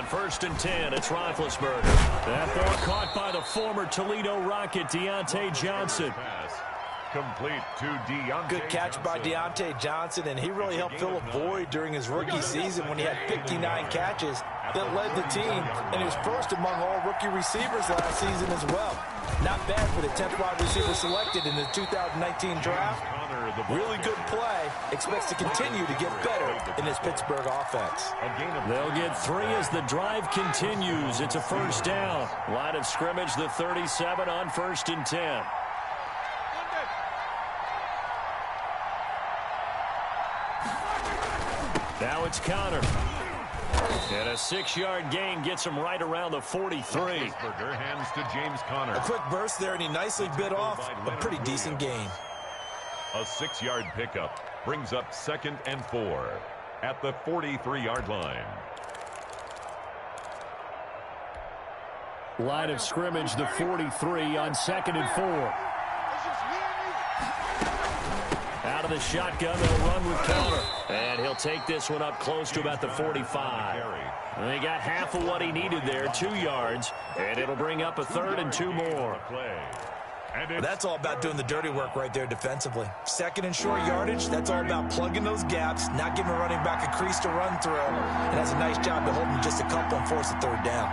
first and 10. It's Roethlisberger. That ball caught by the former Toledo Rocket, Deontay Johnson. Complete to Deontay. Good catch by Deontay Johnson, and he really helped fill a void during his rookie season when he had 59 catches that led the team, and he was first among all rookie receivers last season as well. Not bad for the 10th wide receiver selected in the 2019 draft. Really good play. Expects to continue to get better in his Pittsburgh offense. They'll get 3 as the drive continues. It's a first down. Line of scrimmage, the 37 on first and 10. Now it's Connor. And a 6-yard gain gets him right around the 43. Hands to James Conner. A quick burst there, and he nicely bit off a pretty decent gain. A 6-yard pickup brings up 2nd and 4 at the 43-yard line. Line of scrimmage, the 43 on 2nd and 4. Out of the shotgun, they'll run with Connor. And he'll take this one up close to about the 45. And he got half of what he needed there, 2 yards. And it'll bring up a 3rd and 2 more. That's all about doing the dirty work right there defensively. 2nd and short yardage, that's all about plugging those gaps, not giving a running back a crease to run through. And has a nice job to hold him just a couple and force a 3rd down.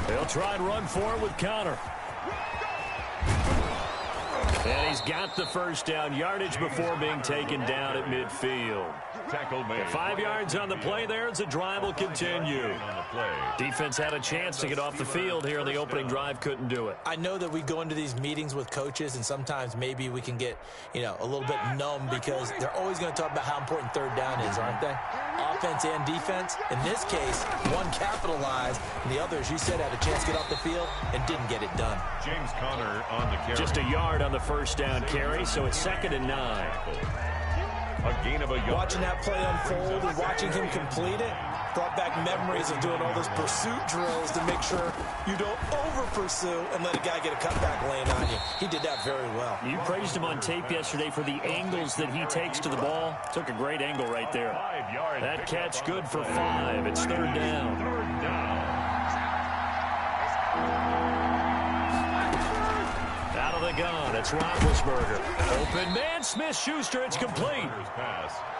They'll try and run for it with Connor. And he's got the first down, yardage before being taken down at midfield. Tackle made. 5 yards on the play there as the drive will continue. Defense had a chance to get off the field here in the opening drive, couldn't do it. I know that we go into these meetings with coaches, and sometimes maybe we can get, a little bit numb because they're always going to talk about how important 3rd down is, aren't they? Offense and defense. In this case, one capitalized, and the other, as you said, had a chance to get off the field and didn't get it done. James Conner on the carry. Just a yard on the first down carry, so it's 2nd and 9. A gain of a yard. Watching that play unfold and watching him complete it brought back memories of doing all those pursuit drills to make sure you don't over-pursue and let a guy get a cutback lane on you. He did that very well. You praised him on tape yesterday for the angles that he takes to the ball. Took a great angle right there. That catch good for 5. It's 3rd down. 3rd down. Out of the gun, it's Roethlisberger. Open man, Smith-Schuster, it's complete.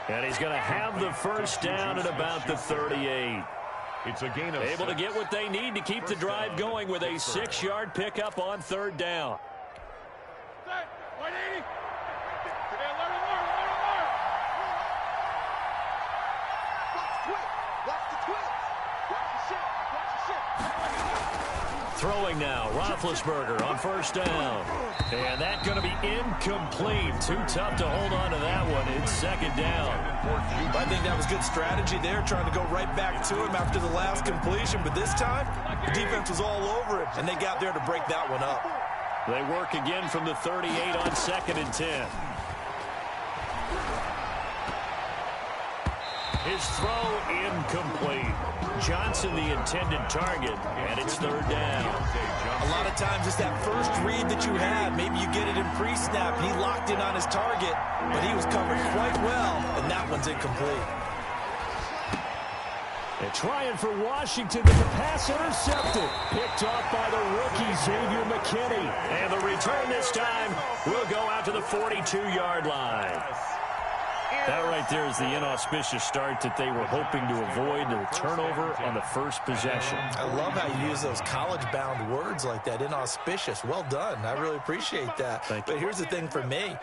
And he's going to have the first down at about the 38. It's a gain of Able to get what they need to keep the drive going with a 6-yard pickup on 3rd down. Throwing now, Roethlisberger on first down. And that's going to be incomplete. Too tough to hold on to that one. It's 2nd down. I think that was good strategy there, trying to go right back to him after the last completion. But this time, the defense was all over it, and they got there to break that one up. They work again from the 38 on 2nd and 10. His throw incomplete. Johnson the intended target, and it's 3rd down. A lot of times it's that first read that you had. Maybe you get it in pre-snap, and he locked in on his target, but he was covered quite well, and that one's incomplete. And trying for Washington, but the pass intercepted. Picked off by the rookie, Xavier McKinney. And the return this time will go out to the 42-yard line. That right there is the inauspicious start that they were hoping to avoid, the turnover on the first possession. I love how you use those college-bound words like that, inauspicious. Well done. I really appreciate that. But here's the thing for me.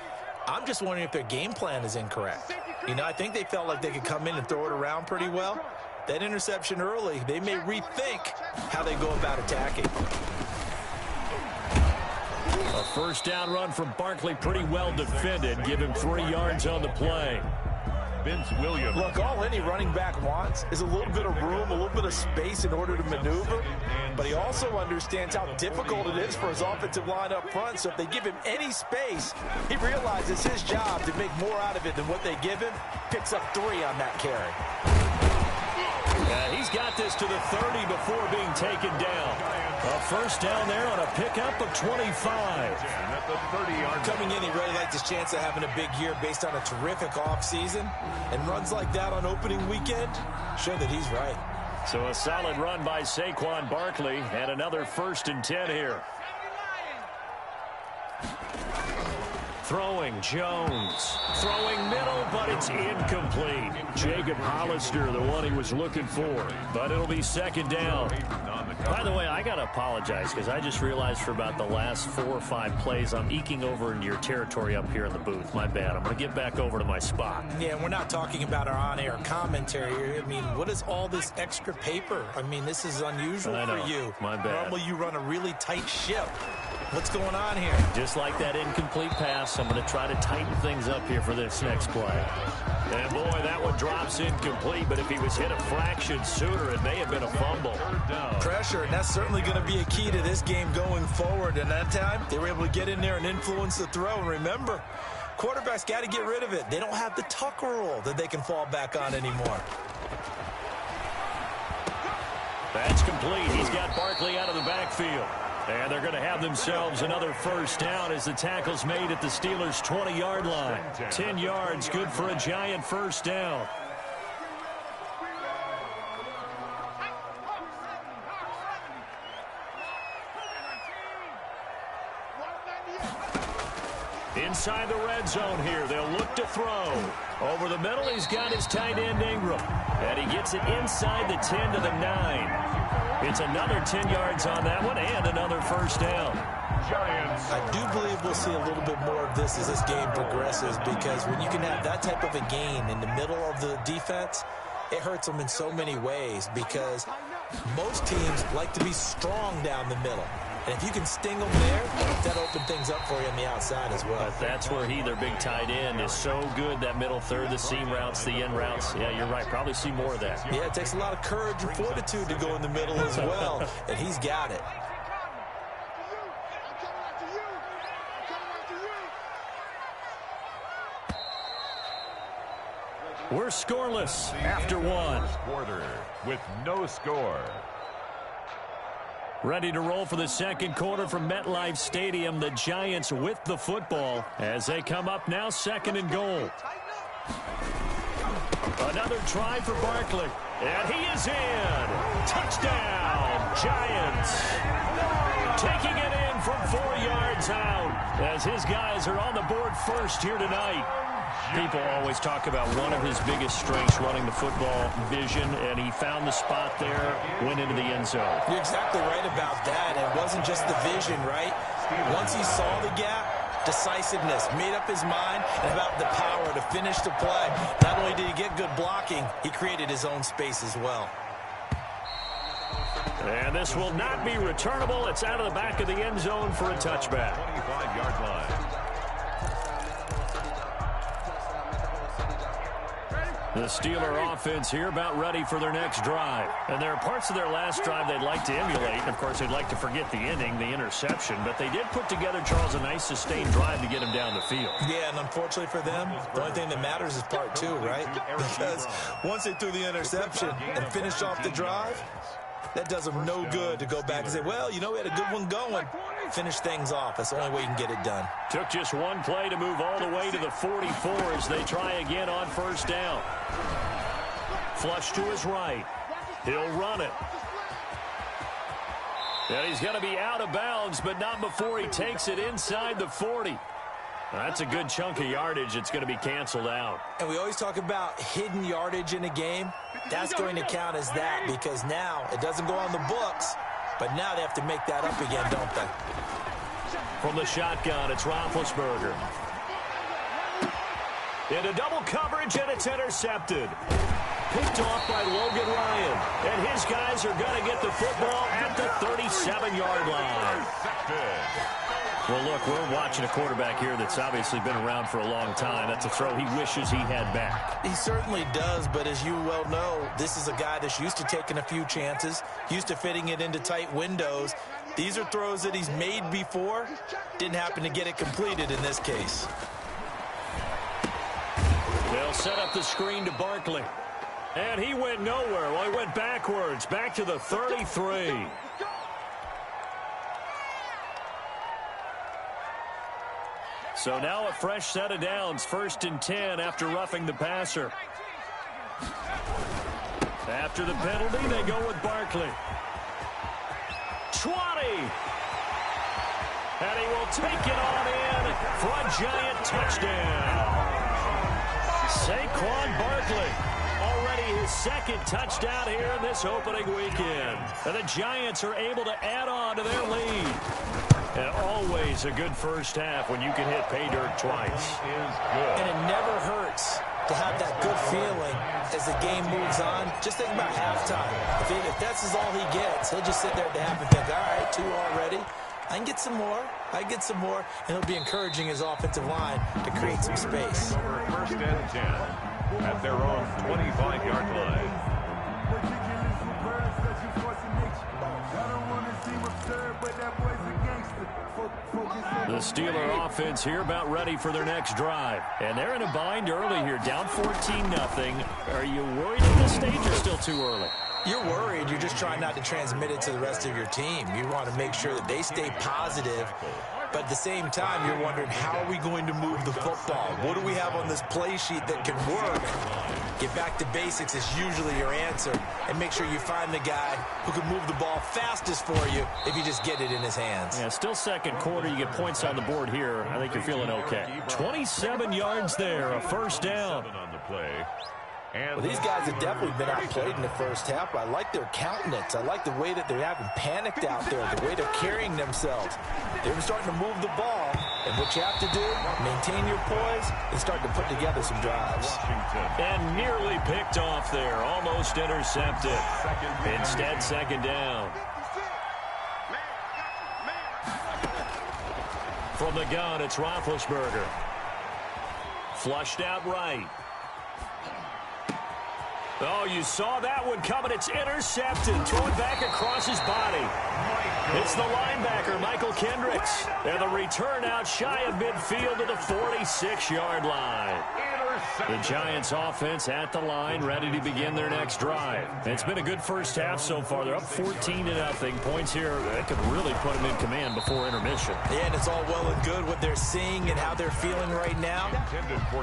I'm just wondering if their game plan is incorrect. I think they felt like they could come in and throw it around pretty well. That interception early, they may rethink how they go about attacking. A first down run from Barkley, pretty well defended. Give him 3 yards on the play. Vince Williams. Look, all any running back wants is a little bit of room, a little bit of space in order to maneuver. But he also understands how difficult it is for his offensive line up front. So if they give him any space, he realizes his job to make more out of it than what they give him. Picks up 3 on that carry. He's got this to the 30 before being taken down. A first down there on a pickup of 25. Coming in, he really liked his chance of having a big year based on a terrific offseason. And runs like that on opening weekend show that he's right. So a solid run by Saquon Barkley and another 1st and 10 here. Throwing Jones. Throwing middle, but it's incomplete. Jacob Hollister, the one he was looking for. But it'll be 2nd down. By the way, I got to apologize because I just realized for about the last 4 or 5 plays, I'm eking over into your territory up here in the booth. My bad. I'm going to get back over to my spot. Yeah, we're not talking about our on-air commentary here. I mean, what is all this extra paper? I mean, this is unusual for you. My bad. Normally you run a really tight ship. What's going on here? Just like that incomplete pass, I'm going to try to tighten things up here for this next play. And boy, that one drops incomplete, but if he was hit a fraction sooner, it may have been a fumble. Pressure, and that's certainly going to be a key to this game going forward. And that time, they were able to get in there and influence the throw. And remember, quarterbacks got to get rid of it. They don't have the Tucker rule that they can fall back on anymore. That's complete. He's got Barkley out of the backfield. And they're going to have themselves another 1st down as the tackle's made at the Steelers' 20-yard line. 10 yards, good for a giant 1st down. Inside the red zone here, they'll look to throw. Over the middle, he's got his tight end Ingram. And he gets it inside the 10 to the 9. It's another 10 yards on that one and another 1st down. I do believe we'll see a little bit more of this as this game progresses, because when you can have that type of a gain in the middle of the defense, it hurts them in so many ways, because most teams like to be strong down the middle. And if you can sting them there, that'll open things up for you on the outside as well. But that's where their big tight end, is so good, that middle third, the seam routes, the end routes. Yeah, you're right. Probably see more of that. Yeah, it takes a lot of courage and fortitude to go in the middle as well, and he's got it. We're scoreless after one. Quarter with no score. Ready to roll for the 2nd quarter from MetLife Stadium. The Giants with the football as they come up now 2nd and goal. Another try for Barkley. And he is in. Touchdown, Giants. Taking it in from 4 yards out as his guys are on the board first here tonight. People always talk about one of his biggest strengths, running the football, vision, and he found the spot there, went into the end zone. You're exactly right about that. It wasn't just the vision, right? Once he saw the gap, decisiveness, made up his mind, and about the power to finish the play. Not only did he get good blocking, he created his own space as well. And this will not be returnable. It's out of the back of the end zone for a touchback. 25-yard line. The Steeler offense here about ready for their next drive. And there are parts of their last drive they'd like to emulate. Of course, they'd like to forget the ending, the interception. But they did put together, Charles, a nice sustained drive to get him down the field. Yeah, and unfortunately for them, the only thing that matters is part 2, right? Because once they threw the interception and finished off the drive, that does them no good to go back and say, well, you know, we had a good one going. Finish things off. That's the only way you can get it done. Took just one play to move all the way to the 44 as they try again on 1st down. Flush to his right. He'll run it. And he's going to be out of bounds, but not before he takes it inside the 40. That's a good chunk of yardage. It's going to be canceled out. And we always talk about hidden yardage in a game. That's going to count as that, because now it doesn't go on the books, but now they have to make that up again, don't they? From the shotgun, it's Roethlisberger. Into double coverage, and it's intercepted. Picked off by Logan Ryan. And his guys are going to get the football at the 37-yard line. Well, look, we're watching a quarterback here that's obviously been around for a long time. That's a throw he wishes he had back. He certainly does, but as you well know, this is a guy that's used to taking a few chances, used to fitting it into tight windows. These are throws that he's made before. Didn't happen to get it completed in this case. They'll set up the screen to Barkley. And he went nowhere. Well, he went backwards, back to the 33. So now a fresh set of downs, 1st and 10 after roughing the passer. After the penalty, they go with Barkley. 20. And he will take it on in for a giant touchdown. Saquon Barkley, already his 2nd touchdown here in this opening weekend. And the Giants are able to add on to their lead. And always a good first half when you can hit pay dirt twice. And it never hurts to have that good feeling as the game moves on. Just think about halftime. If that's all he gets, he'll just sit there at the half and think, all right, 2 already. I can get some more. I can get some more. And he'll be encouraging his offensive line to create some space. 1st and 10 at their own 25-yard line. The Steeler offense here about ready for their next drive. And they're in a bind early here, down 14-0. Are you worried at this stage or still too early? You're worried. You're just trying not to transmit it to the rest of your team. You want to make sure that they stay positive. But at the same time, you're wondering, how are we going to move the football? What do we have on this play sheet that can work? Get back to basics is usually your answer. And make sure you find the guy who can move the ball fastest for you if you just get it in his hands. Yeah, still 2nd quarter. You get points on the board here. I think you're feeling okay. 27 yards there, a 1st down. On the play. Well, these guys have definitely been outplayed in the first half, but I like their countenance. I like the way that they're having panicked out there, the way they're carrying themselves. They're starting to move the ball, and what you have to do, maintain your poise and start to put together some drives. And nearly picked off there, almost intercepted. Instead, 2nd down. From the gun, it's Roethlisberger. Flushed out right. Oh, you saw that one coming. It's intercepted. Thrown back across his body. It's the linebacker, Michael Kendricks. And the return out shy of midfield to the 46-yard line. The Giants offense at the line, ready to begin their next drive. It's been a good first half so far. They're up 14-0. Points here that could really put them in command before intermission. Yeah, and it's all well and good what they're seeing and how they're feeling right now.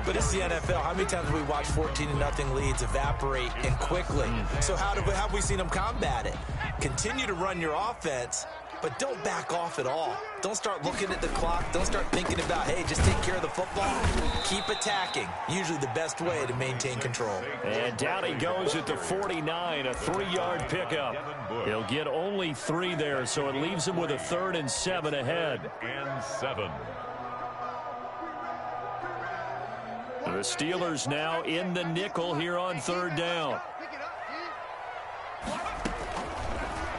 But it's the NFL. How many times have we watched 14-0 leads evaporate and quickly? So how have we seen them combat it? Continue to run your offense, but don't back off at all. Don't start looking at the clock. Don't start thinking about, hey, just take care of the football. Keep attacking. Usually the best way to maintain control. And down he goes at the 49, a 3-yard pickup. He'll get only 3 there, so it leaves him with a 3rd and 7 ahead. And 7. The Steelers now in the nickel here on 3rd down.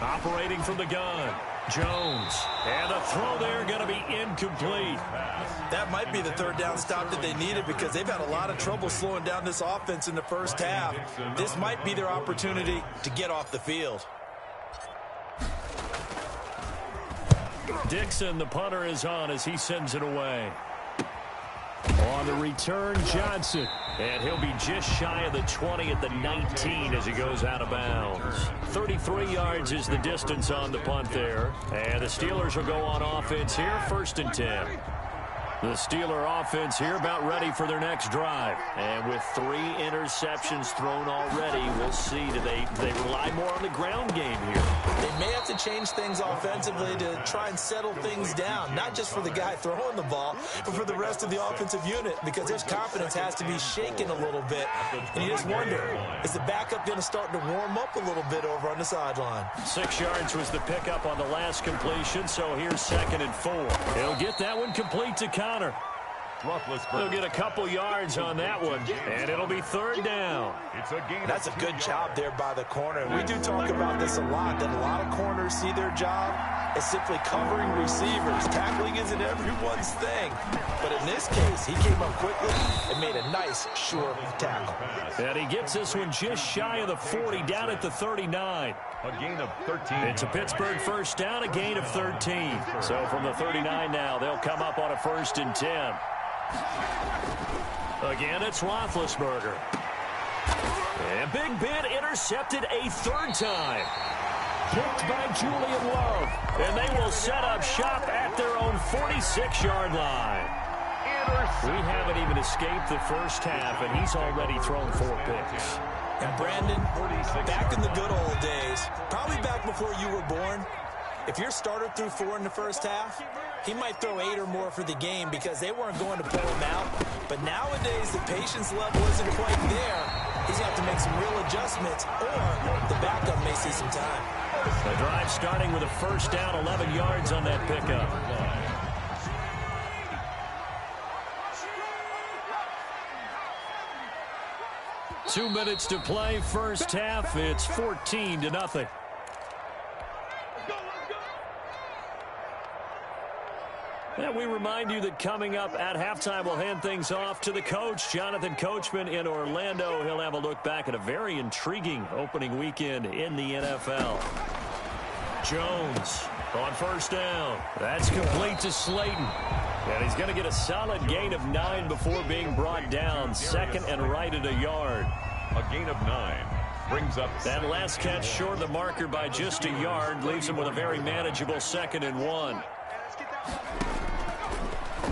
Operating from the gun. Jones. And the throw there going to be incomplete. That might be the 3rd down stop that they needed because they've had a lot of trouble slowing down this offense in the first half. This might be their opportunity to get off the field. Dixon, the punter, is on as he sends it away. On the return, Johnson. And he'll be just shy of the 20 at the 19 as he goes out of bounds. 33 yards is the distance on the punt there. And the Steelers will go on offense here, 1st and 10. The Steeler offense here about ready for their next drive. And with 3 interceptions thrown already, we'll see. Do they rely more on the ground game here? They may have to change things offensively to try and settle things down, not just for the guy throwing the ball, but for the rest of the offensive unit, because their confidence has to be shaken a little bit. And you just wonder, is the backup going to start to warm up a little bit over on the sideline? 6 yards was the pickup on the last completion, so here's 2nd and 4. He'll get that one complete to Connor. He'll get a couple yards on that one, and it'll be 3rd down. That's a good job there by the corner. We do talk about this a lot, that a lot of corners see their job as simply covering receivers. Tackling isn't everyone's thing. But in this case, he came up quickly and made a nice, sure tackle. And he gets this one just shy of the 40, down at the 39. A gain of 13. It's a Pittsburgh 1st down, a gain of 13. So from the 39 now, they'll come up on a 1st and 10. Again, it's Roethlisberger. And Big Ben intercepted a third time. Picked by Julian Love. And they will set up shop at their own 46-yard line. We haven't even escaped the first half, and he's already thrown 4 picks. And Brandon, back in the good old days, probably back before you were born, if your starter threw 4 in the first half, he might throw 8 or more for the game because they weren't going to pull him out. But nowadays, the patience level isn't quite there. He's going to have to make some real adjustments, or the backup may see some time. The drive starting with a first down, 11 yards on that pickup. Two minutes to play, first half. It's 14-0. And we remind you that coming up at halftime, we'll hand things off to the coach, Jonathan Coachman in Orlando. He'll have a look back at a very intriguing opening weekend in the NFL. Jones on first down. That's complete to Slayton. And he's going to get a solid gain of 9 before being brought down. Second and right at a yard. A gain of 9 brings up that last catch short of the marker by just a yard. Leaves him with a very manageable 2nd and 1.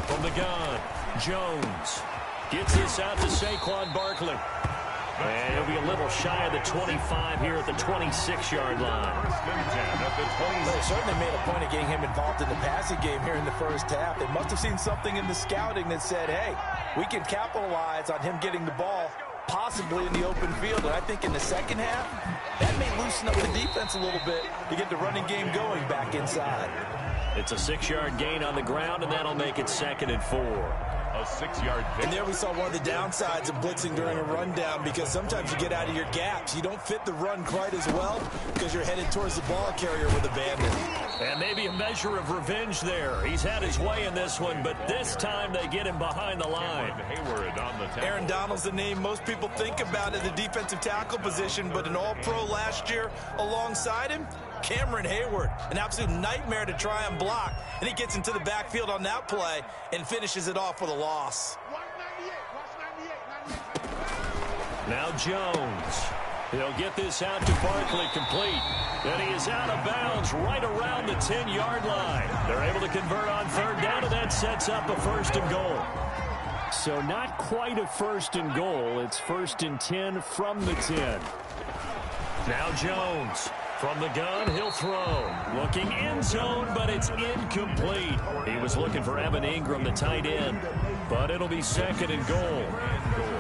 From the gun, Jones gets this out to Saquon Barkley. And he'll be a little shy of the 25 here at the 26-yard line. They certainly made a point of getting him involved in the passing game here in the first half. They must have seen something in the scouting that said, hey, we can capitalize on him getting the ball possibly in the open field. And I think in the second half, that may loosen up the defense a little bit to get the running game going back inside. It's a 6-yard gain on the ground, and that'll make it 2nd and 4. A 6-yard pick. And there we saw one of the downsides of blitzing during a rundown, because sometimes you get out of your gaps. You don't fit the run quite as well because you're headed towards the ball carrier with abandon. And maybe a measure of revenge there. He's had his way in this one, but this time they get him behind the line. Hayward on the tackle. Aaron Donald's the name most people think about at the defensive tackle position, but an all-pro last year alongside him, Cameron Hayward, an absolute nightmare to try and block. And he gets into the backfield on that play and finishes it off with a loss. Now Jones. He'll get this out to Barkley, complete. And he is out of bounds right around the 10-yard line. They're able to convert on third down, and that sets up a 1st and goal. So not quite a 1st and goal. It's 1st and 10 from the 10. Now Jones. From the gun, he'll throw. Looking end zone, but it's incomplete. He was looking for Evan Ingram, the tight end. But it'll be 2nd and goal.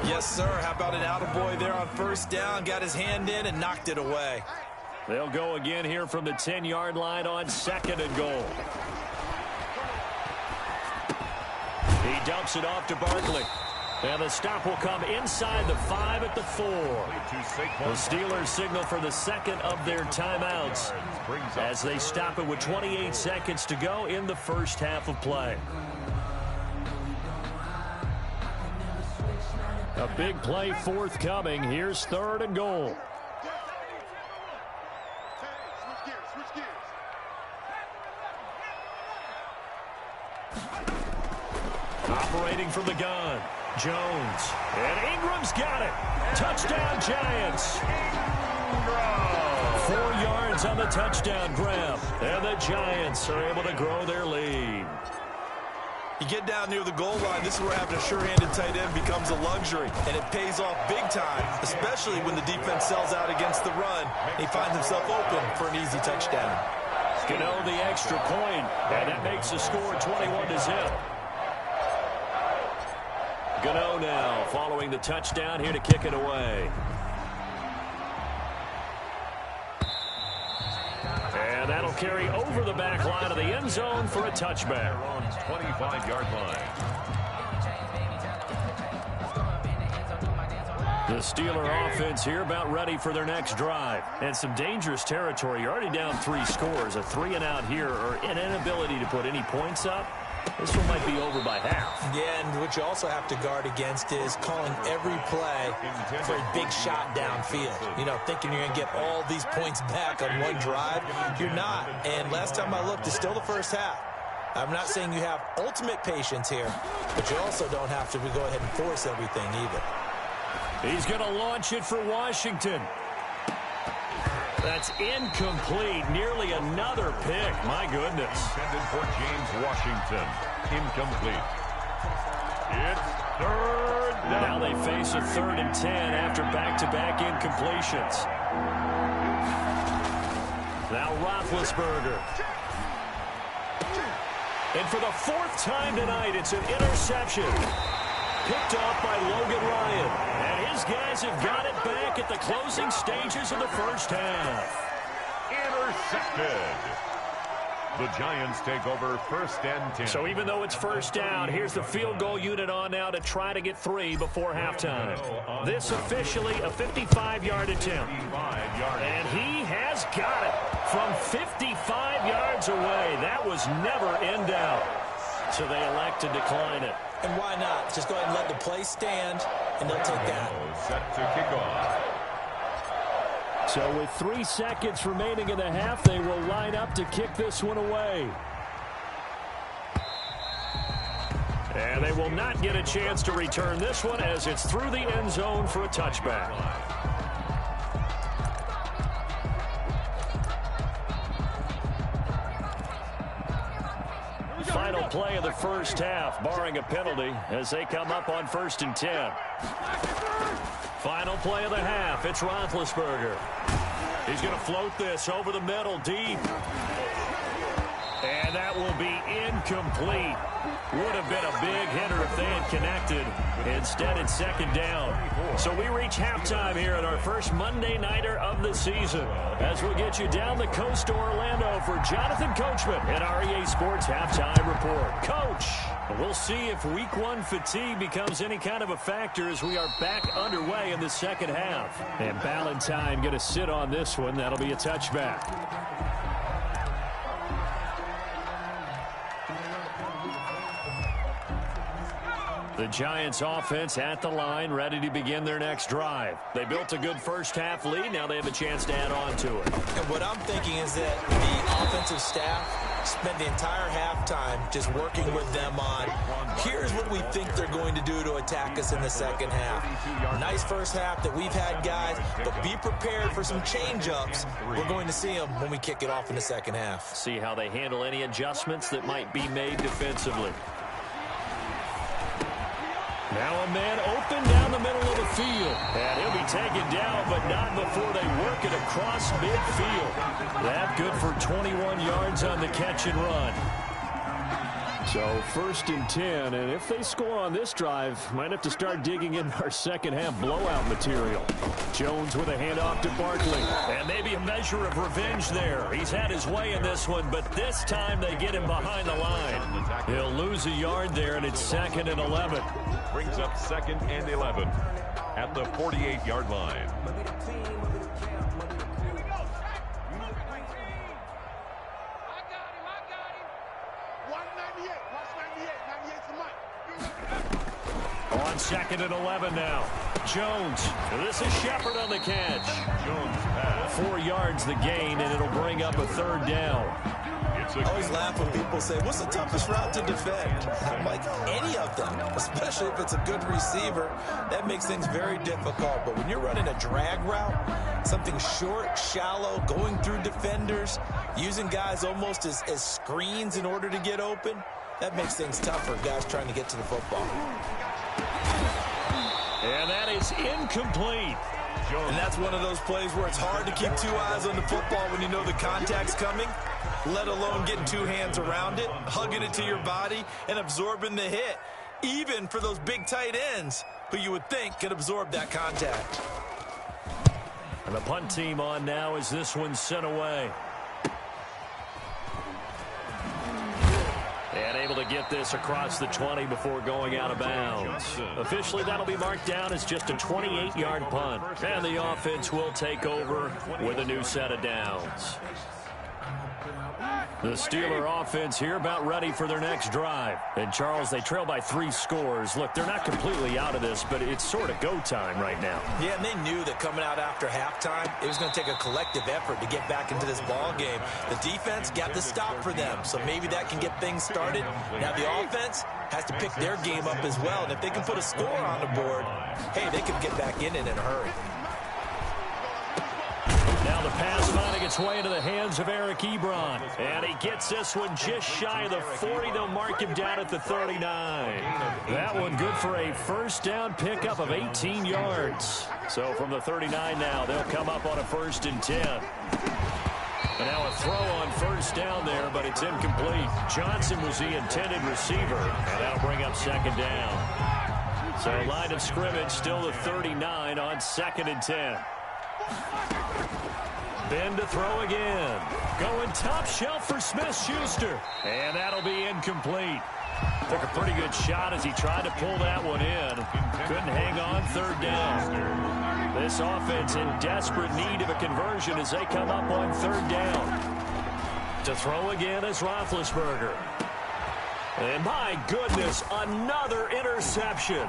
Yes, sir. How about an attaboy there on first down? Got his hand in and knocked it away. They'll go again here from the 10-yard line on 2nd and goal. He dumps it off to Barkley. And the stop will come inside the 5 at the 4. The Steelers signal for the 2nd of their timeouts as they stop it with 28 seconds to go in the first half of play. A big play forthcoming. Here's 3rd and goal. Operating from the gun. Jones. And Ingram's got it. Touchdown, Giants. 4 yards on the touchdown grab. And the Giants are able to grow their lead. You get down near the goal line, this is where having a sure-handed tight end becomes a luxury. And it pays off big time, especially when the defense sells out against the run. He finds himself open for an easy touchdown. Gano the extra point, and that makes the score 21-0. Gano now following the touchdown here to kick it away. And that'll carry over the back line of the end zone for a touchback. 25-yard line. The Steeler offense here about ready for their next drive. And some dangerous territory. You're already down 3 scores. A 3-and-out here, or an inability to put any points up. This one might be over by half. Yeah, and what you also have to guard against is calling every play for a big shot downfield. You know, thinking you're going to get all these points back on one drive. You're not. And last time I looked, it's still the first half. I'm not saying you have ultimate patience here, but you also don't have to go ahead and force everything either. He's going to launch it for Washington. That's incomplete. Nearly another pick. My goodness. Intended for James Washington. Incomplete. It's third down. Now they face a 3rd and 10 after back-to-back incompletions. Now Roethlisberger. And for the 4th time tonight, it's an interception. Picked off by Logan Ryan. And his guys have got it back at the closing stages of the first half. Intercepted. The Giants take over 1st and 10. So even though it's first down, here's the field goal unit on now to try to get 3 before halftime. This officially a 55-yard attempt. And he has got it from 55 yards away. That was never in doubt. So they elect to decline it. And why not? Just go ahead and let the play stand, and they'll take that. Set to kick off. So with 3 seconds remaining in the half, they will line up to kick this one away. And they will not get a chance to return this one as it's through the end zone for a touchback. Final play of the first half, barring a penalty, as they come up on 1st and 10. Final play of the half, it's Roethlisberger. He's going to float this over the middle, deep. And that will be incomplete. Would have been a big hitter if they had connected. Instead, it's 2nd down. So we reach halftime here at our first Monday Nighter of the season. As we'll get you down the coast to Orlando for Jonathan Coachman at our EA Sports Halftime Report. Coach, we'll see if Week 1 fatigue becomes any kind of a factor as we are back underway in the second half. And Ballantyne going to sit on this one. That'll be a touchback. The Giants offense at the line, ready to begin their next drive. They built a good first half lead. Now they have a chance to add on to it. And what I'm thinking is that the offensive staff spent the entire halftime just working with them on, here's what we think they're going to do to attack us in the second half. Nice first half that we've had, guys, but be prepared for some change-ups. We're going to see them when we kick it off in the second half. See how they handle any adjustments that might be made defensively. Now a man open down the middle of the field. And he'll be taken down, but not before they work it across midfield. That good for 21 yards on the catch and run. So 1st and 10, and if they score on this drive, might have to start digging in our second half blowout material. Jones with a handoff to Barkley, and maybe a measure of revenge there. He's had his way in this one, but this time they get him behind the line. He'll lose a yard there, and it's 2nd and 11. Brings up 2nd and 11 at the 48-yard line. On 2nd and 11 now. Jones. This is Shepard on the catch. Jones pass. 4 yards the gain, and it'll bring up a 3rd down. I always laugh when people say, what's the toughest route to defend? I'm like, any of them, especially if it's a good receiver. That makes things very difficult. But when you're running a drag route, something short, shallow, going through defenders, using guys almost as screens in order to get open, that makes things tough for guys trying to get to the football. And that is incomplete. And that's one of those plays where it's hard to keep 2 eyes on the football when you know the contact's coming, let alone getting 2 hands around it, hugging it to your body, and absorbing the hit, even for those big tight ends who you would think could absorb that contact. And the punt team on now as this one's sent away. And able to get this across the 20 before going out of bounds. Officially, that'll be marked down as just a 28-yard punt. And the offense will take over with a new set of downs. The Steeler offense here about ready for their next drive. And, Charles, they trail by 3 scores. Look, they're not completely out of this, but it's sort of go time right now. Yeah, and they knew that coming out after halftime, it was going to take a collective effort to get back into this ball game. The defense got the stop for them, so maybe that can get things started. Now the offense, has to pick their game up as well. And if they can put a score on the board, hey, they could get back in it in a hurry. Now the pass finding its way into the hands of Eric Ebron. And he gets this one just shy of the 40. They'll mark him down at the 39. That one good for a first down pickup of 18 yards. So from the 39 now, they'll come up on a 1st and 10. And now a throw on first down there, but it's incomplete. Johnson was the intended receiver, and that'll bring up 2nd down. So line of scrimmage still the 39 on 2nd and 10. Ben to throw again. Going top shelf for Smith-Schuster. And that'll be incomplete. Took a pretty good shot as he tried to pull that one in. Couldn't hang on 3rd down. This offense in desperate need of a conversion as they come up on 3rd down. To throw again is Roethlisberger. And my goodness, another interception.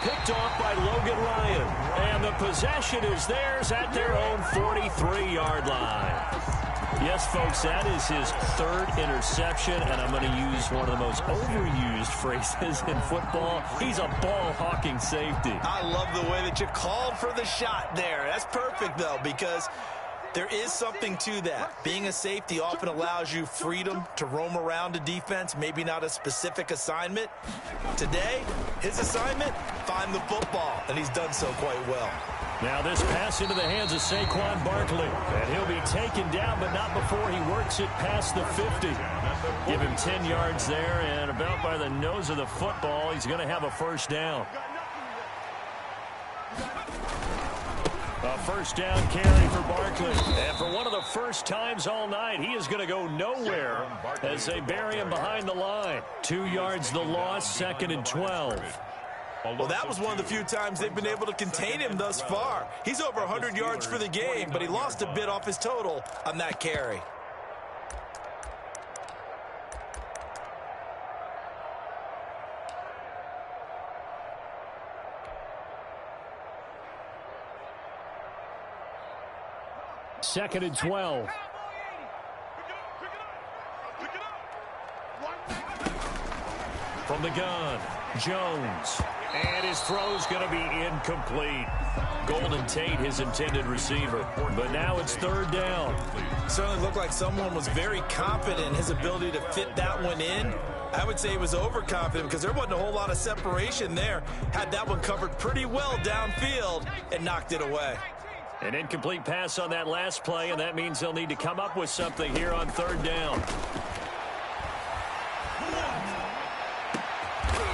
Picked off by Logan Ryan. And the possession is theirs at their own 43-yard line. Yes, folks, that is his 3rd interception, and I'm going to use one of the most overused phrases in football. He's a ball-hawking safety. I love the way that you called for the shot there. That's perfect, though, because there is something to that. Being a safety often allows you freedom to roam around a defense, maybe not a specific assignment. Today, his assignment, find the football, and he's done so quite well. Now this pass into the hands of Saquon Barkley, and he'll be taken down, but not before he works it past the 50. Give him 10 yards there, and about by the nose of the football, he's going to have a 1st down. A 1st down carry for Barkley. And for one of the first times all night, he is going to go nowhere as they bury him behind the line. 2 yards the loss, 2nd and 12. Well, that was one of the few times they've been able to contain him thus far. He's over 100 yards for the game, but he lost a bit off his total on that carry. Second and 12. From the gun, Jones. And his throw's going to be incomplete. Golden Tate, his intended receiver. But now it's 3rd down. Certainly looked like someone was very confident in his ability to fit that one in. I would say he was overconfident because there wasn't a whole lot of separation there. Had that one covered pretty well downfield and knocked it away. An incomplete pass on that last play, and that means they'll need to come up with something here on 3rd down.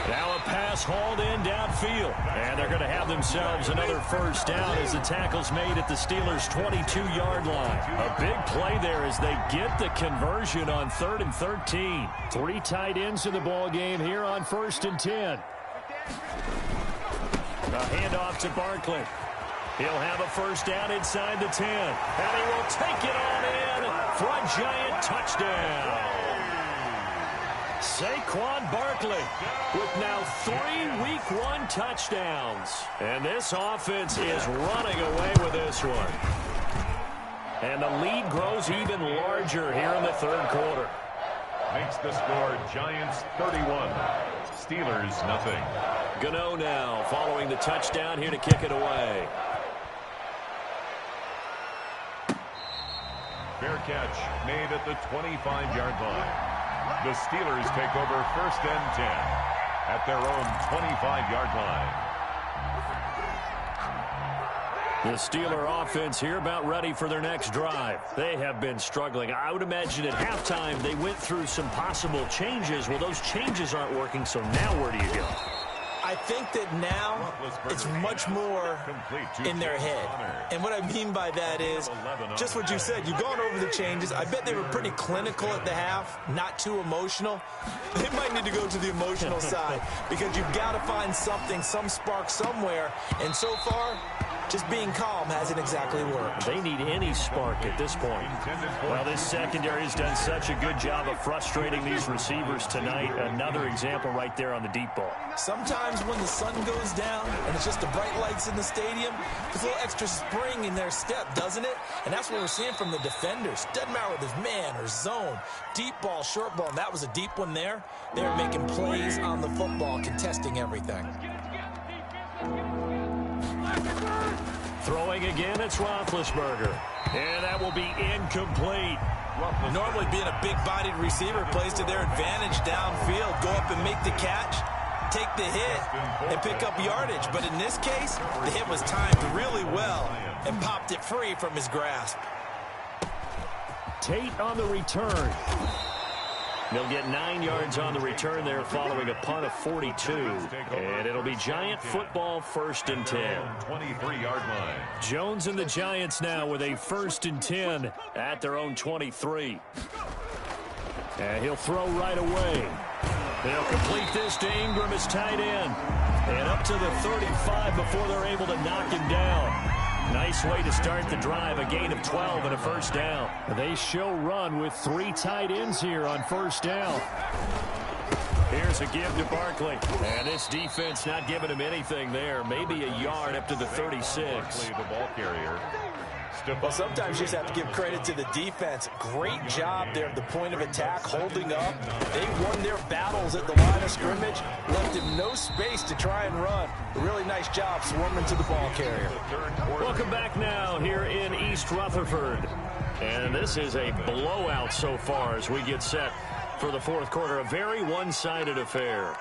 Now a pass hauled in downfield. And they're going to have themselves another 1st down as the tackle's made at the Steelers' 22-yard line. A big play there as they get the conversion on 3rd and 13. 3 tight ends in the ball game here on 1st and 10. A handoff to Barkley. He'll have a 1st down inside the 10. And he will take it on in for a giant touchdown. Saquon Barkley with now 3 Week 1 touchdowns. And this offense is running away with this one. And the lead grows even larger here in the 3rd quarter. Makes the score Giants 31, Steelers nothing. Gano now following the touchdown here to kick it away. Fair catch made at the 25-yard line. The Steelers take over 1st and 10 at their own 25-yard line. The Steeler offense here about ready for their next drive. They have been struggling. I would imagine at halftime they went through some possible changes. Well, those changes aren't working, so now where do you go? I think that now it's much more in their head. And what I mean by that is just what you said. You've gone over the changes. I bet they were pretty clinical at the half, not too emotional. They might need to go to the emotional side because you've got to find something, some spark somewhere. And so far, just being calm hasn't exactly worked. They need any spark at this point. Well, this secondary has done such a good job of frustrating these receivers tonight. Another example right there on the deep ball. Sometimes when the sun goes down and it's just the bright lights in the stadium, there's a little extra spring in their step, doesn't it? And that's what we're seeing from the defenders. Doesn't matter whether it's man or zone, deep ball, short ball, and that was a deep one there. They're making plays on the football, contesting everything. Throwing again, it's Roethlisberger. And that will be incomplete. Normally being a big-bodied receiver plays to their advantage downfield. Go up and make the catch, take the hit, and pick up yardage. But in this case, the hit was timed really well and popped it free from his grasp. Tate on the return. They'll get 9 yards on the return there following a punt of 42. And it'll be Giant football, 1st and 10. 23-yard line. Jones and the Giants now with a 1st and 10 at their own 23. And he'll throw right away. They'll complete this to Ingram as tight end. And up to the 35 before they're able to knock him down. Nice way to start the drive, a gain of 12 and a 1st down. They show run with 3 tight ends here on 1st down. Here's a give to Barkley. And this defense not giving him anything there. Maybe a yard up to the 36. The ball carrier. Well, sometimes you just have to give credit to the defense. Great job there at the point of attack, holding up. They won their battles at the line of scrimmage, left him no space to try and run. A really nice job swarming to the ball carrier. Welcome back now here in East Rutherford. And this is a blowout so far as we get set for the 4th quarter. A very one-sided affair.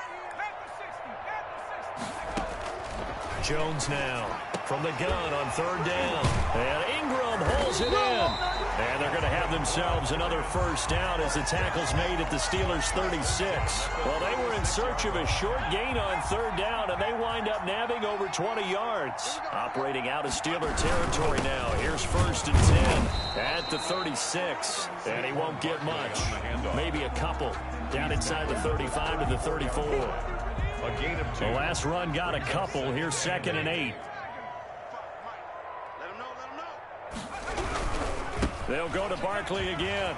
Jones now from the gun on 3rd down. And Ingram holds it in. And they're going to have themselves another 1st down as the tackle's made at the Steelers' 36. Well, they were in search of a short gain on 3rd down, and they wind up nabbing over 20 yards. Operating out of Steeler territory now. Here's 1st and 10 at the 36. And he won't get much. Maybe a couple down inside the 35 to the 34. A gain of 2. The last run got a couple. Here's 2nd and 8. They'll go to Barkley again.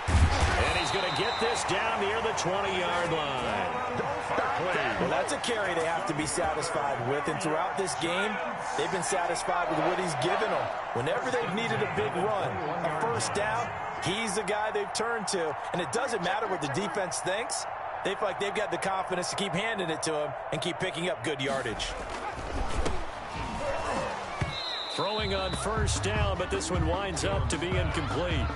And he's going to get this down near the 20-yard line. Well, that's a carry they have to be satisfied with. And throughout this game, they've been satisfied with what he's given them. Whenever they've needed a big run, a 1st down, he's the guy they've turned to. And it doesn't matter what the defense thinks. They feel like they've got the confidence to keep handing it to him and keep picking up good yardage. Throwing on 1st down, but this one winds up to be incomplete.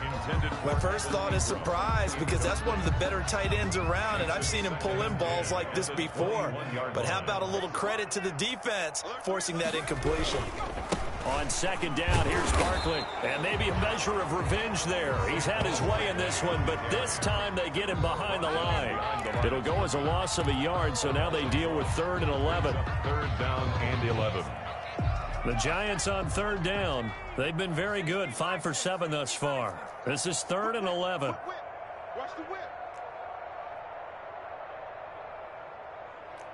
My first thought is surprise, because that's one of the better tight ends around, and I've seen him pull in balls like this before. But how about a little credit to the defense forcing that incompletion? On 2nd down, here's Barkley. And maybe a measure of revenge there. He's had his way in this one, but this time they get him behind the line. It'll go as a loss of a yard, so now they deal with 3rd and 11. 3rd down and 11. The Giants on 3rd down. They've been very good, 5 for 7 thus far. This is 3rd and 11. Watch the whip.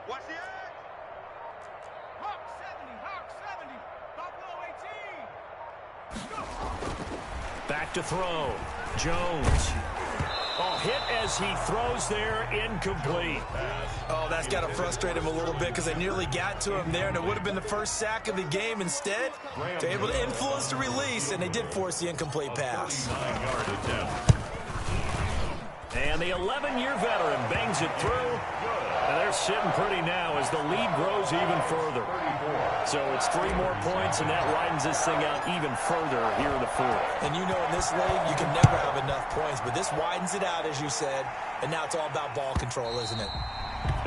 Watch the edge. Hawk 70. Buffalo 18. Back to throw. Jones. Oh, hit as he throws there, incomplete. Oh, that's got to frustrate him a little bit, because they nearly got to him there, and it would have been the first sack of the game. Instead, they're able to influence the release, and they did force the incomplete pass. 9-yard attempt. And the 11-year veteran bangs it through. And they're sitting pretty now as the lead grows even further. So it's 3 more points, and that widens this thing out even further here in the 4th. And you know, in this league, you can never have enough points, but this widens it out, as you said, and now it's all about ball control, isn't it?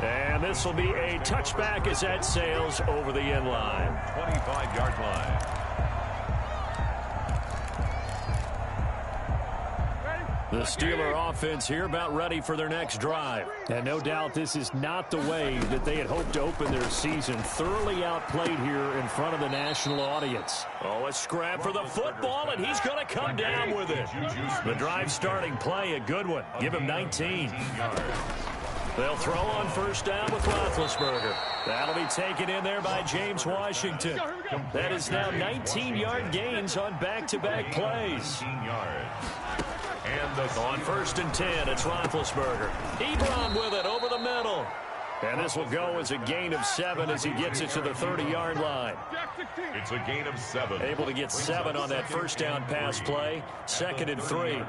And this will be a touchback as that sails over the end line. 25-yard line. The Steeler offense here about ready for their next drive. And no doubt this is not the way that they had hoped to open their season. Thoroughly outplayed here in front of the national audience. Oh, a scrap for the football, and he's going to come down with it. The drive starting play, a good one. Give him 19. They'll throw on first down with Roethlisberger. That'll be taken in there by James Washington. That is now 19-yard gains on back-to-back plays. 19 yards. And on first and 10, it's Roethlisberger. Ebron with it over the middle. And this will go as a gain of 7 as he gets it to the 30-yard line. It's a gain of 7. Able to get 7 on that first down pass play. 2nd and 3.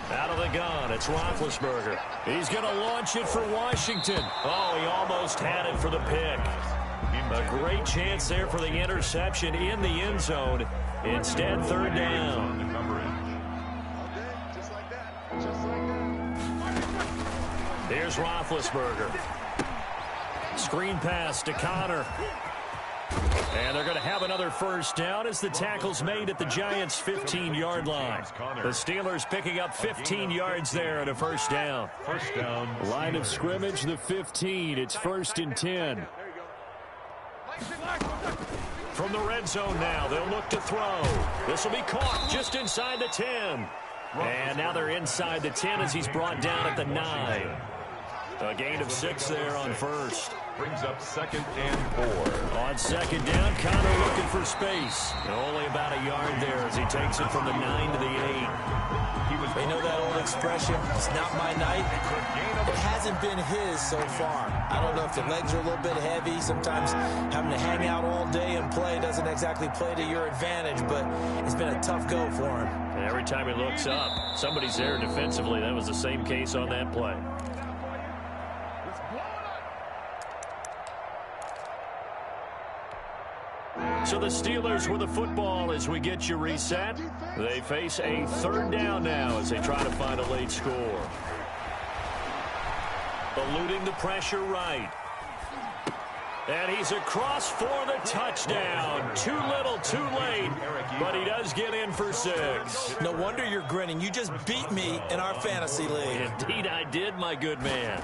Out of the gun, it's Roethlisberger. He's going to launch it for Washington. Oh, he almost had it for the pick. A great chance there for the interception in the end zone. Instead, 3rd down. Here's Roethlisberger. Screen pass to Connor. And they're going to have another first down as the tackle's made at the Giants' 15-yard line. The Steelers picking up 15 yards there at a first down. First down. Line of scrimmage, the 15. It's 1st and 10. From the red zone now, they'll look to throw. This will be caught just inside the 10. And now they're inside the 10 as he's brought down at the 9. A gain of 6 there on first. Brings up 2nd and 4. On 2nd down, Connor looking for space. Only about a yard there as he takes it from the 9 to the 8. You know that old expression, it's not my night? It hasn't been his so far. I don't know if the legs are a little bit heavy. Sometimes having to hang out all day and play doesn't exactly play to your advantage, but it's been a tough go for him. Every time he looks up, somebody's there defensively. That was the same case on that play. So the Steelers with the football as we get you reset. They face a 3rd down now as they try to find a late score. Eluding the pressure right. And he's across for the touchdown. Too little, too late, but he does get in for 6. No wonder you're grinning. You just beat me in our fantasy league. Indeed I did, my good man.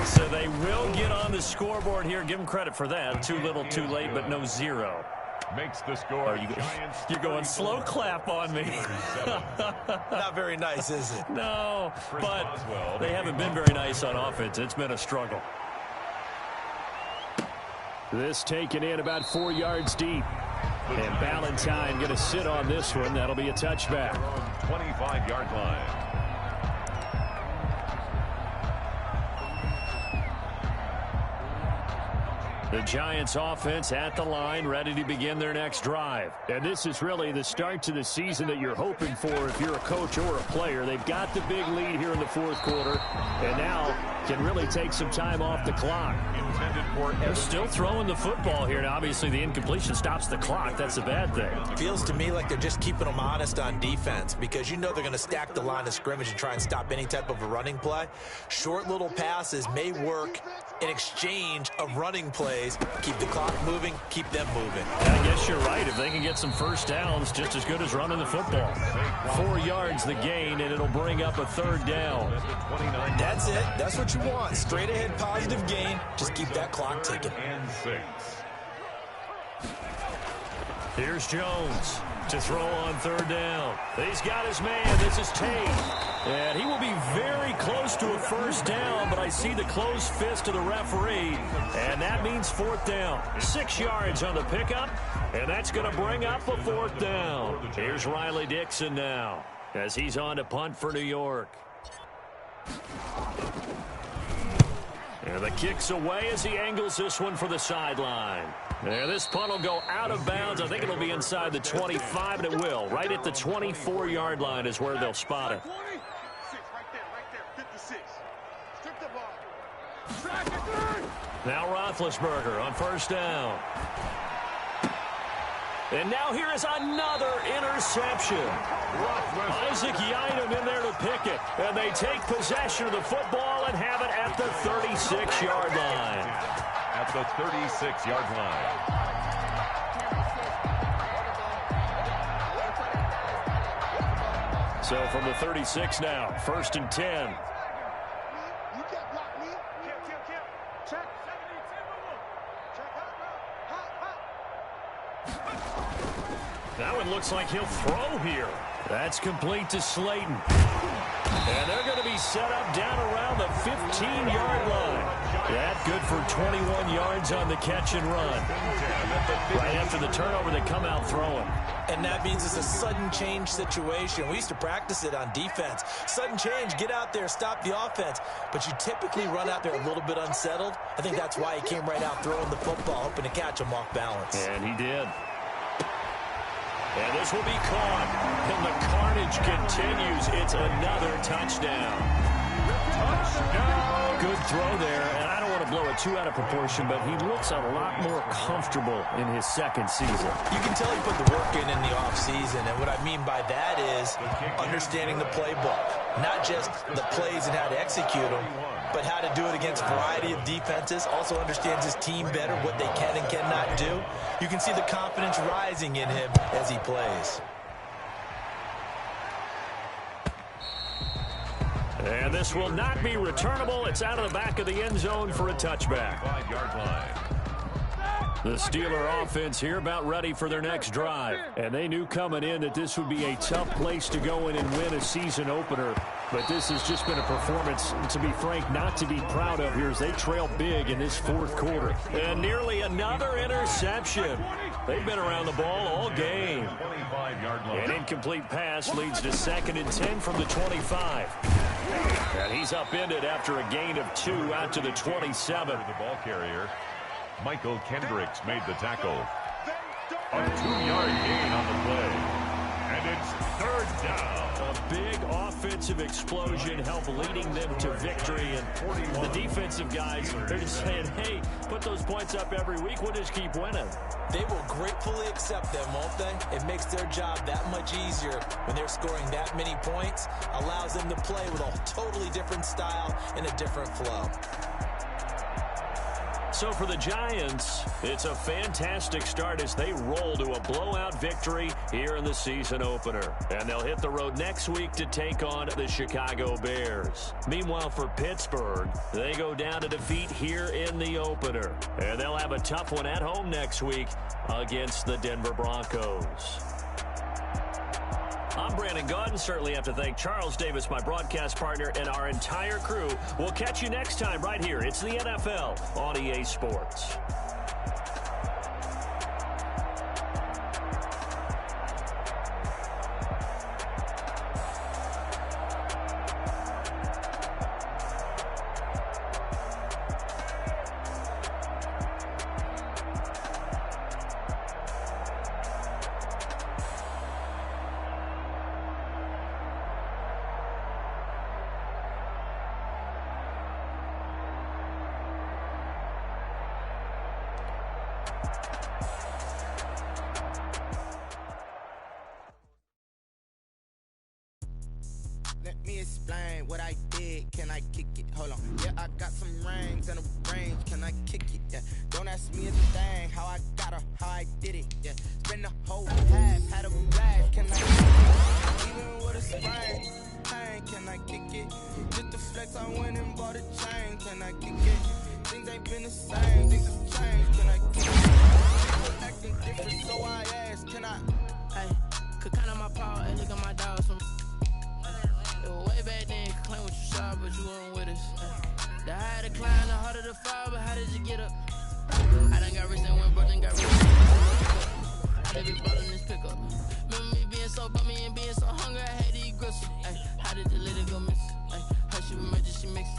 So they will get on the scoreboard here. Give them credit for that. Too little, too late, but no 0. Makes the score. You're going slow clap on me. Not very nice, is it? No, but they haven't been very nice on offense. It's been a struggle. This taken in about 4 yards deep. And Ballantyne going to sit on this one. That'll be a touchback. 25-yard line. The Giants offense at the line, ready to begin their next drive. And this is really the start to the season that you're hoping for if you're a coach or a player. They've got the big lead here in the 4th quarter, and now can really take some time off the clock. They're still throwing the football here. Now, obviously, the incompletion stops the clock. That's a bad thing. Feels to me like they're just keeping them honest on defense because you know they're going to stack the line of scrimmage and try and stop any type of a running play. Short little passes may work in exchange of running plays. Keep the clock moving, keep them moving. I guess you're right. If they can get some first downs, just as good as running the football. 4 yards the gain, and it'll bring up a 3rd down. That's it. That's what you want. Straight ahead positive gain. Just keep that clock ticking. And 6. Here's Jones to throw on 3rd down. He's got his man. This is Tate. And he will be very close to a first down, but I see the closed fist of the referee, and that means 4th down. 6 yards on the pickup, and that's going to bring up a 4th down. Here's Riley Dixon now as he's on to punt for New York. And the kick's away as he angles this one for the sideline. And this punt will go out of bounds. I think it'll be inside the 25, and it will. Right at the 24-yard line is where they'll spot it. Now Roethlisberger on first down. And now here is another interception. Isaac Yiadom in there to pick it. And they take possession of the football and have it at the 36-yard line. At the 36-yard line. So from the 36 now, 1st and 10. That one looks like he'll throw here. That's complete to Slayton. And they're going to be set up down around the 15-yard line. That good for 21 yards on the catch and run. Right after the turnover, they come out throwing. And that means it's a sudden change situation. We used to practice it on defense. Sudden change, get out there, stop the offense. But you typically run out there a little bit unsettled. I think that's why he came right out throwing the football, hoping to catch him off balance. And he did. And this will be caught. And the carnage continues. It's another touchdown. Touchdown. Good throw there. And I don't want to blow it too out of proportion, but he looks a lot more comfortable in his second season. You can tell he put the work in the offseason. And what I mean by that is understanding the playbook. Not just the plays and how to execute them, but how to do it against a variety of defenses. Also understands his team better, what they can and cannot do. You can see the confidence rising in him as he plays. And this will not be returnable. It's out of the back of the end zone for a touchback. 5-yard line. The Steeler offense here about ready for their next drive. And they knew coming in that this would be a tough place to go in and win a season opener. But this has just been a performance, to be frank, not to be proud of here as they trail big in this fourth quarter. And nearly another interception. They've been around the ball all game. 25-yard line. An incomplete pass leads to 2nd and 10 from the 25. And he's upended after a gain of 2 out to the 27. The ball carrier, Michael Kendricks, made the tackle. A 2-yard gain on the play. And it's 3rd down. A big offensive explosion helped leading them to victory. And the defensive guys, they're just saying, hey, put those points up every week. We'll just keep winning. They will gratefully accept them, won't they? It makes their job that much easier when they're scoring that many points. Allows them to play with a totally different style and a different flow. So for the Giants, it's a fantastic start as they roll to a blowout victory here in the season opener. And they'll hit the road next week to take on the Chicago Bears. Meanwhile, for Pittsburgh, they go down to defeat here in the opener. And they'll have a tough one at home next week against the Denver Broncos. I'm Brandon Gaudin. Certainly have to thank Charles Davis, my broadcast partner, and our entire crew. We'll catch you next time right here. It's the NFL on EA Sports. Let me explain what I did. Can I kick it? Hold on. Yeah, I got some rings and a range. Can I kick it? Yeah. Don't ask me a thing. How I got her, how I did it. Yeah. Spend the whole half, had a blast. Can I kick it? Even with a sprain. Pain, can I kick it? Just the flex, I went and bought a chain. Can I kick it? Things ain't been the same. Things have changed. Can I kick it? People acting different, so I asked. Can I? Hey, could count on my power and look at my dogs from. Way back then, could claim what you saw, but you weren't with us. The higher the climb, the harder the fall, but how did you get up? I done got rich and went broke and got rich. I done been ballin' this pickup. Remember me being so bummy and being so hungry, I had to eat gristle. How did the lady go miss? Hush, you emergency mix.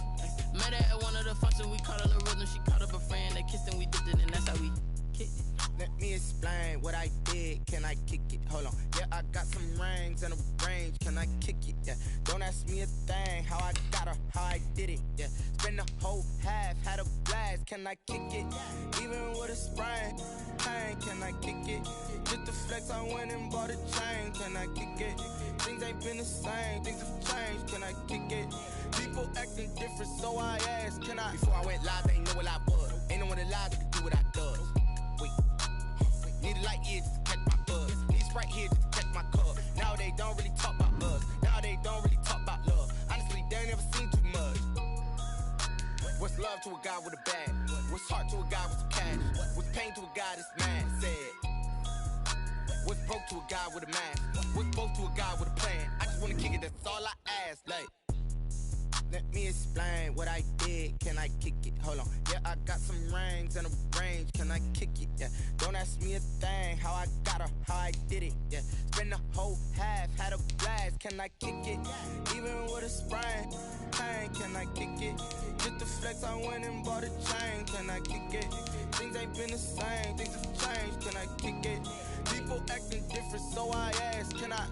Met her at one of the functions, we caught a little rhythm. She caught up a friend, they kissed and we dipped it, and that's how we kicked it. Let me explain what I did. Can I kick it? Hold on. Yeah, I got some rings and a range. Can I kick it? Yeah. Don't ask me a thing. How I got her, how I did it. Yeah. Spend the whole half, had a blast. Can I kick it? Even with a sprain. Pain, can I kick it? Just the flex, I went and bought a chain. Can I kick it? Things ain't been the same. Things have changed. Can I kick it? People acting different, so I asked. Can I? Before I went live, they ain't know what I was. Ain't no one alive that could do what I does. Wait. Need a light here just to catch my buzz. Need Sprite here just to catch my cup. Now they don't really talk about us. Now they don't really talk about love. Honestly, they ain't never seen too much. What's love to a guy with a bag? What's heart to a guy with some cash? What's pain to a guy that's mad? Said. What's broke to a guy with a mask. Went both to a guy with a plan. I just wanna kick it, that's all I ask. Like, let me explain what I did. Can I kick it? Hold on. Yeah, I got some rings and a range. Can I kick it? Yeah. Don't ask me a thing. How I got her, how I did it. Yeah. Spend the whole half, had a blast. Can I kick it? Even with a sprain. Pain, can I kick it? Just the flex, I went and bought a chain. Can I kick it? Things ain't been the same. Things have changed. Can I kick it? People acting different, so I ask. Can I?